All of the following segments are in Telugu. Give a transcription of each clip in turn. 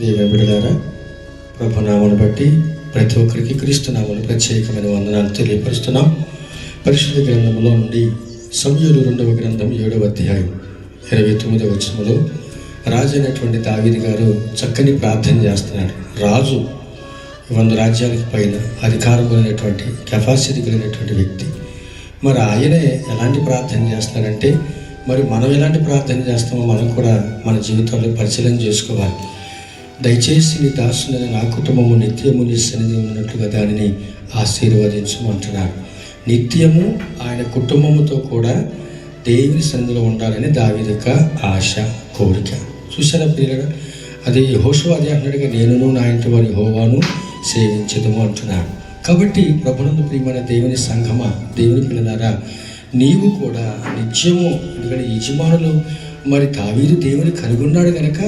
దేవుని బిడ్డలారా, ప్రభునామను బట్టి ప్రతి ఒక్కరికి క్రీస్తు నామమున ప్రత్యేకమైన వందనాలు తెలియపరుస్తున్నాం. పరిశుద్ధ గ్రంథంలో నుండి సమూయేలు 2వ గ్రంథం 7వ అధ్యాయం 29వ వచనంలో రాజు అయినటువంటి దావీదు గారు చక్కని ప్రార్థన చేస్తున్నాడు. రాజు 100 రాజ్యాలకు పైన అధికారం కలిగినటువంటి కెపాసిటీ కలిగినటువంటి వ్యక్తి. మరి ఆయనే ఎలాంటి ప్రార్థన చేస్తున్నాడంటే, మరి మనం ఎలాంటి ప్రార్థన చేస్తామో మనం కూడా మన జీవితంలో పరిశీలన చేసుకోవాలి. దయచేసి నీ దాసుని నా కుటుంబము నిత్యము నీ సన్నిధి ఉన్నట్లుగా దానిని ఆశీర్వదించమంటున్నాడు. నిత్యము ఆయన కుటుంబముతో కూడా దేవుని సన్నిధిలో ఉండాలని దావీదు యొక్క ఆశ, కోరిక. చూసారా ప్రియులారా, అది యెహోషువ అదే అంటున్నాడుగా, నేనును నా ఇంటి వారి యెహోవాను సేవించదము అంటున్నాడు. కాబట్టి ప్రభునందు ప్రియమైన దేవుని సంఘమా, దేవుని పిల్లలారా, నీవు కూడా నిత్యము, ఎందుకంటే యజమానులు మరి దావీదు దేవుని కలిగి ఉన్నాడు కనుక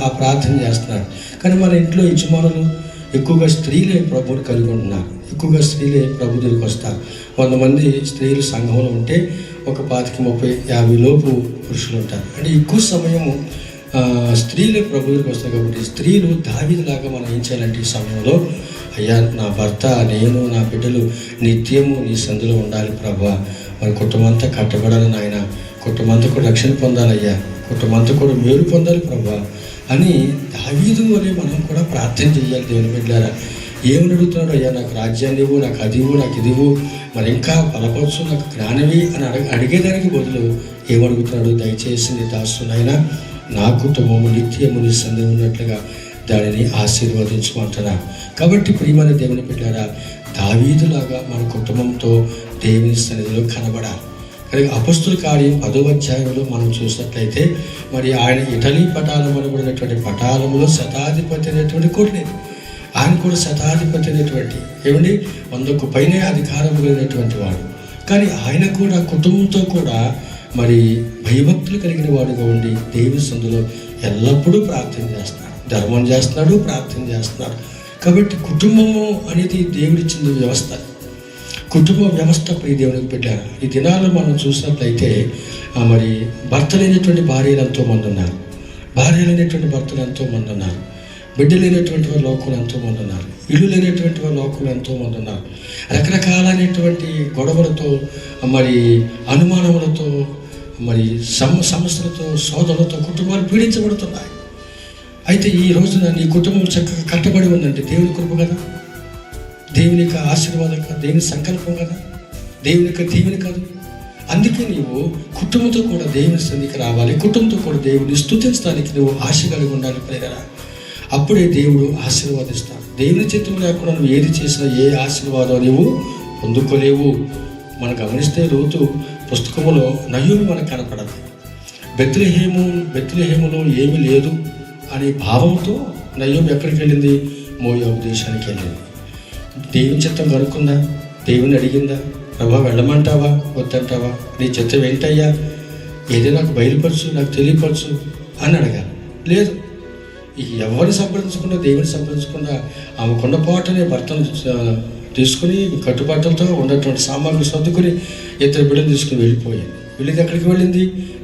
ఆ ప్రార్థన చేస్తున్నాడు. కానీ మన ఇంట్లో యజమానులు ఎక్కువగా స్త్రీలే ప్రభువుని కలిగి ఉంటున్నారు. ఎక్కువగా స్త్రీలే ప్రభు దగ్గరికి వస్తారు. 100 మంది స్త్రీలు సంఘంలో ఉంటే ఒక 25, 30, 50 లోపు పురుషులు ఉంటారు. అంటే ఎక్కువ సమయము స్త్రీలే ప్రభు దగ్గరికి వస్తారు. కాబట్టి స్త్రీలు దావీదులాగా మనం ఏం చేయాలంటే ఈ సమయంలో, అయ్యా నా భర్త, నేను, నా బిడ్డలు నిత్యము నీ సందులో ఉండాలి ప్రభువా, మన కుటుంబంతా కట్టబడాలి నాయన, కుటుంబంతా కూడా రక్షణ పొందాలయ్యా, కుటుంబంతా కూడా మేలు పొందాలి ప్రభువా అని దావీదు వలె మనం కూడా ప్రార్థన చేయాలి. దేవుని బిడ్డలారా, ఏమని అడుగుతున్నాడు? అయ్యా నాకు రాజ్యాన్ని ఇవ్వు, నాకు అది ఇవ్వు, నాకు ఇది ఇవ్వు, మరి ఇంకా బలపరచు, నాకు జ్ఞానవి అని అడిగేదానికి బదులు ఏమడుగుతున్నాడు? దయచేసి నీ దాసునైనా నా కుటుంబము నిత్యము నీ సన్నిధి ఉన్నట్లుగా దానిని ఆశీర్వదించమంటున్నా. కాబట్టి ప్రియమైన దేవుని బిడ్డలారా, దావీదులాగా మన కుటుంబంతో దేవుని సన్నిధిలో కనబడాలి. కానీ అపొస్తలుల కార్యం 10వ అధ్యాయంలో మనం చూసినట్లయితే, మరి ఆయన ఇటలీ పటాలం అనబడినటువంటి పటాలంలో శతాధిపతి అనేటువంటి కోట్లేదు. ఆయన కూడా శతాధిపతి అనేటువంటి, ఏమండి 100కు పైనే అధికారం కలిగినటువంటి వాడు. కానీ ఆయన కూడా కుటుంబంతో కూడా మరి భయభక్తులు కలిగిన వాడుగా ఉండి దేవుని సందులో ఎల్లప్పుడూ ప్రార్థన చేస్తున్నాడు, ధర్మం చేస్తున్నాడు, ప్రార్థన చేస్తున్నాడు. కాబట్టి కుటుంబము అనేది దేవుడిచ్చిన వ్యవస్థ. కుటుంబ వ్యవస్థ ప్రియ దేవునికి పెట్టారు. ఈ దినాల్లో మనం చూసినట్లయితే మరి భర్త లేనటువంటి భార్యలు ఎంతోమంది ఉన్నారు, భార్య లేనటువంటి భర్తలు ఎంతోమంది ఉన్నారు, బిడ్డ లేనటువంటి వారు లోకంలో ఎంతోమంది ఉన్నారు, ఇల్లు లేనటువంటి వారు లోకంలో ఎంతోమంది ఉన్నారు. రకరకాలైనటువంటి గొడవలతో, మరి అనుమానములతో, మరి సమస్యలతో, సోదరులతో కుటుంబాలు పీడించబడుతున్నాయి. అయితే ఈ రోజున నీ కుటుంబం చక్కగా కట్టబడి ఉందంటే దేవుని కృప కదా, దేవుని యొక్క ఆశీర్వాదం కదా, దేవుని సంకల్పం కదా, దేవుని యొక్క దీవెన కాదు. అందుకే నీవు కుటుంబంతో కూడా దేవుని సన్నిధికి రావాలి, కుటుంబంతో కూడా దేవుని స్తుతించడానికి నువ్వు ఆశ కలిగి ఉండాలి ప్రియరా. అప్పుడే దేవుడు ఆశీర్వాదిస్తాడు. దేవుని చిత్తం లేకుండా నువ్వు ఏది చేసినా ఏ ఆశీర్వాదం నువ్వు పొందుకోలేవు. మనం గమనిస్తే రూతు పుస్తకంలో నయోమి మనకు కనపడదు. బెత్లెహేములో ఏమీ లేదు అనే భావంతో నయోమి ఎక్కడికి వెళ్ళింది? మోయాబు దేశానికి వెళ్ళింది. దేవుని చిత్తం కనుక్కుందా? దేవుని అడిగిందా? ప్రభా వెళ్ళమంటావా, వద్దంటావా, నీ చిత్తం ఏంటయ్యా, ఏదో నాకు బయలుపరచు, నాకు తెలియపరచు అని అడగాలి. లేదు, ఎవరిని సంప్రదించకుండా, దేవుని సంప్రదించకుండా ఆమె కొండపాటనే భర్తను తీసుకుని కట్టుబాట్లతో ఉన్నటువంటి సామాగ్రి సర్దుకుని 2 బిడ్డలు తీసుకుని వెళ్ళిపోయింది. వెళ్ళింది ఎక్కడికి వెళ్ళింది?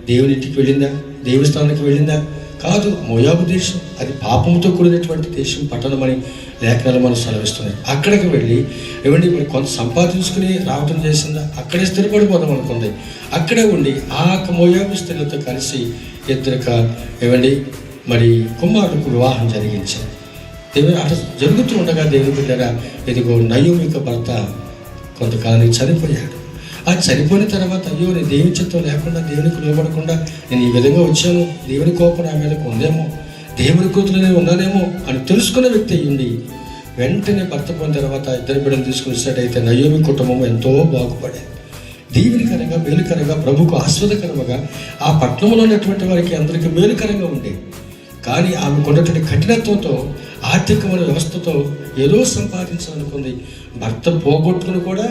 దేవుని ఇంటికి వెళ్ళిందా? దేవుని స్థానానికి వెళ్ళిందా? కాదు, మోయాబు దేశం. అది పాపంతో కూడినటువంటి దేశం, పట్టణం అని లేఖనాలు మనం సెలవిస్తున్నాయి. అక్కడికి వెళ్ళి ఏమండి మరి కొంత సంపాదించుకుని రావటం చేసిందా? అక్కడే స్థిరపడిపోదాం అనుకుంది. అక్కడే ఉండి ఆ మోయాబు స్త్రీలతో కలిసి 2 ఏమండి మరి కుమారులకు వివాహం జరిగించారు. దేవుని అట్లా జరుగుతూ ఉండగా దేవుని బిడ్డగా ఇదిగో నయోమి యొక్క భర్త కొంతకాలానికి చనిపోయాడు. ఆ చనిపోయిన తర్వాత, అయ్యో నేను దేవుని చిత్తం లేకుండా, దేవునికి లోబడకుండా నేను ఈ విధంగా వచ్చాను, దేవుని కోపం నా మీదకు ఉందేమో, దేవుని కూతురు నేను ఉన్నానేమో అని తెలుసుకున్న వ్యక్తి అయ్యుండి వెంటనే భర్త పోయిన తర్వాత 2 బిడ్డలు తీసుకొచ్చినట్టయితే నయోమి కుటుంబం ఎంతో బాగుపడేది. దీవెనికరంగా, మేలుకరంగా, ప్రభుకు ఆస్వాదకరంగా ఆ పట్టణంలో ఉన్నటువంటి వారికి అందరికీ మేలుకరంగా ఉండేది. కానీ ఆమె కొన్నటువంటి కఠినత్వంతో, ఆర్థికమైన వ్యవస్థతో ఏదో సంపాదించాలనుకుంది. భర్త పోగొట్టుకుని కూడా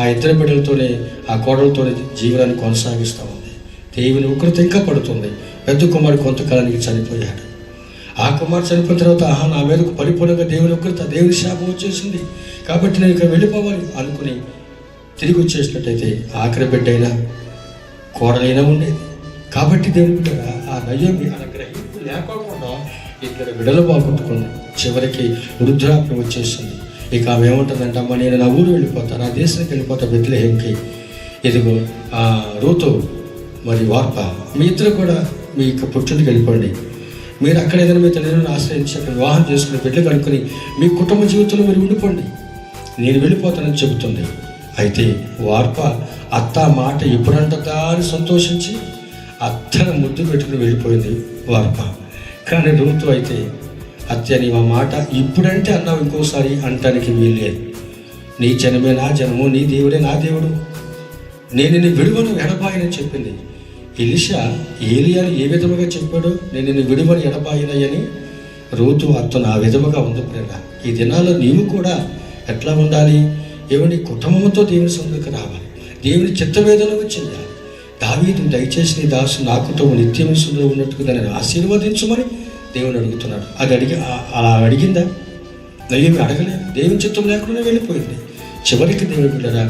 ఆ 2 బిడ్డలతోనే, ఆ కోడలతోనే జీవనాన్ని కొనసాగిస్తూ ఉంది. దేవుని ఉగ్రత ఇంకా పడుతుంది. పెద్ద కుమారుడు కొంతకాలానికి చనిపోయాడు. ఆ కుమారుడు చనిపోయిన తర్వాత నా మీదకు పరిపూర్ణంగా దేవుని ఉగ్రత, దేవుని శాపం వచ్చేసింది, కాబట్టి నేను ఇక్కడ వెళ్ళిపోవాలి అనుకుని తిరిగి వచ్చేసినట్టయితే ఆఖరి బిడ్డ అయినా కోడలైనా ఉండేది. కాబట్టి దేవుని బిడ్డ ఆ నయోమి అలా గ్రహింపు లేకపోవడం ఇక్కడ విడలు బాగుంటుకుంది. చివరికి వృద్ధాప్య వచ్చేసింది. ఇక ఆమె ఏమంటుందంటే, అమ్మ నేను నా ఊరు వెళ్ళిపోతా, నా దేశానికి వెళ్ళిపోతా, బెత్లెహేంకి. ఇదిగో రూతు మరి వార్ప, మీ ఇద్దరు కూడా మీ పుట్టింటికి వెళ్ళిపోండి. మీరు అక్కడ ఏదైనా మీ తల్లిదండ్రులను ఆశ్రయించి అక్కడ వివాహం చేసుకుని బిడ్డలు కనుక్కొని మీ కుటుంబ జీవితంలో మీరు ఉండిపోండి, నేను వెళ్ళిపోతానని చెబుతుంది. అయితే వార్ప అత్త మాట ఎప్పుడంటదా అని సంతోషించి అత్తను ముద్దు పెట్టుకుని వెళ్ళిపోయింది వార్ప. కానీ రూతు అయితే, అత్య నీవు ఆ మాట ఇప్పుడంటే అన్నావు, ఇంకోసారి అంటానికి వీల్లేదు. నీ జనమే నా జనము, నీ దేవుడే నా దేవుడు, నేను నిన్ను విడువను ఎడబాయనని చెప్పింది. ఎలీషా ఏలియాని ఏ విధముగా చెప్పాడో, నేను నిన్ను విడువను ఎడబాయనని రూతు అత్తను ఆ విధముగా ఉంది. ప్రేమ ఈ దినాల్లో నీవు కూడా ఎట్లా ఉండాలి? ఏమని కుటుంబంతో దేవుని సన్నిధికి రావాలి, దేవుని చిత్తవేదనకు చెందాలి. దావీదు దయచేసి నీ దాసు నా కుటుంబం నిత్యం సుందరం ఉన్నట్టుగా దాన్ని ఆశీర్వదించమని దేవుని అడుగుతున్నాడు. అది అలా అడిగిందా? నయోమి అడగలేదు. దేవుని చిత్తం లేకుండా వెళ్ళిపోయింది. చివరికి దేవుని బిడ్డరా,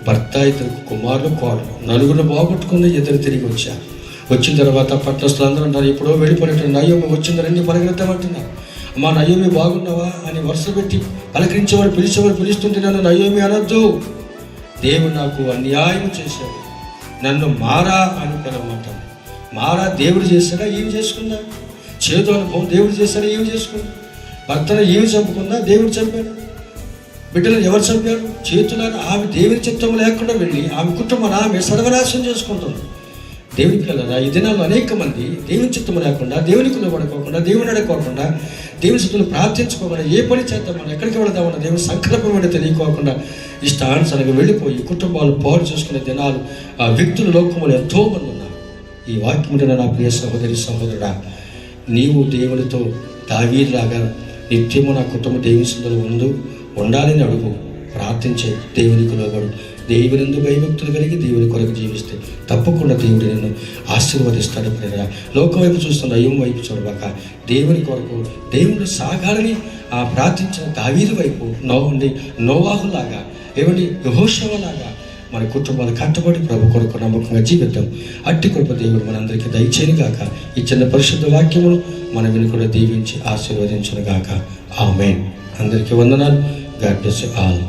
భర్త, ఇద్దరు కుమారులు, కోడలు, నలుగురు బాగొట్టుకుని ఇద్దరు తిరిగి వచ్చారు. వచ్చిన తర్వాత పట్టణస్థులందరూ అంటారు, ఎప్పుడో వెళ్ళిపోయినట్టు నయోమి వచ్చిందని పరిగెత్తామంటున్నారు. అమ్మా నయోమి బాగున్నావా అని వరుస పెట్టి పలకరించేవాడు, పిలిచేవాడు. పిలుస్తుంటే నన్ను నయోమి అనొద్దు, దేవుడు నాకు అన్యాయం చేశాడు, నన్ను మారా అని పిలవమంటాను. మారా దేవుడు చేశాడా? ఏమి చేసుకుందా? చేదు అనుభవం దేవుడు చేశాడా? ఏమి చేసుకుందా? భర్తను ఏమి చంపుకుందా? దేవుడు చంపాడు. బిడ్డలు ఎవరు చంపారు? చేతులను. ఆమె దేవుని చిత్తం లేకుండా వెళ్ళి ఆమె కుటుంబాన్ని ఆమె సర్వనాశనం చేసుకుంటుంది. దేవుని పిల్లరా, ఈ దినాల్లో అనేక మంది దేవుని చిత్తం లేకుండా, దేవునికి లోబడుకోకుండా, దేవుని అడుకోకుండా, దేవుని చిత్తులు ప్రార్థించుకోకుండా, ఏ పని చేద్దామని, ఎక్కడికి వెళదామన్న దేవుని సంకల్పం ఏంటో తెలియకోకుండా ఇష్టానుసారంగా వెళ్ళిపోయి కుటుంబాలు పాడు చేసుకునే దినాలు ఆ వ్యక్తుల లోకంలో ఎంతో మంది ఉన్నారు. ఈ వాక్యం నా ప్రియ సహోదరి సహోదరుడా, నీవు దేవునితో దావీదులాగా నిత్యము నా కుటుంబం దేవుని సన్నిధిలో ఉండాలని అడుగు, ప్రార్థించే, దేవునికి లోబడు. దేవునిందు భయభక్తులు కలిగి దేవుని కొరకు జీవిస్తే తప్పకుండా దేవుడు నిన్ను ఆశీర్వదిస్తాడు. ప్రేరణ లోకం వైపు చూస్తున్న అయ్యం వైపు చూడబాక, దేవుని కొరకు దేవుడు సాగాలని ప్రార్థించిన దావీదు వైపు నోవాహులాగా, ఏమండి యెహోషువలాగా మన కుటుంబాలు కట్టబడి ప్రభు కొరకు నమ్మకంగా జీవిద్దాం. అట్టి కృప దేవుడు మనందరికీ దయచేయను గాక. ఈ చిన్న పరిశుద్ధ వాక్యమును మన విని కూడా దీవించి ఆశీర్వదించును గాక. ఆమేన్. అందరికీ వందనాలు. God bless you all.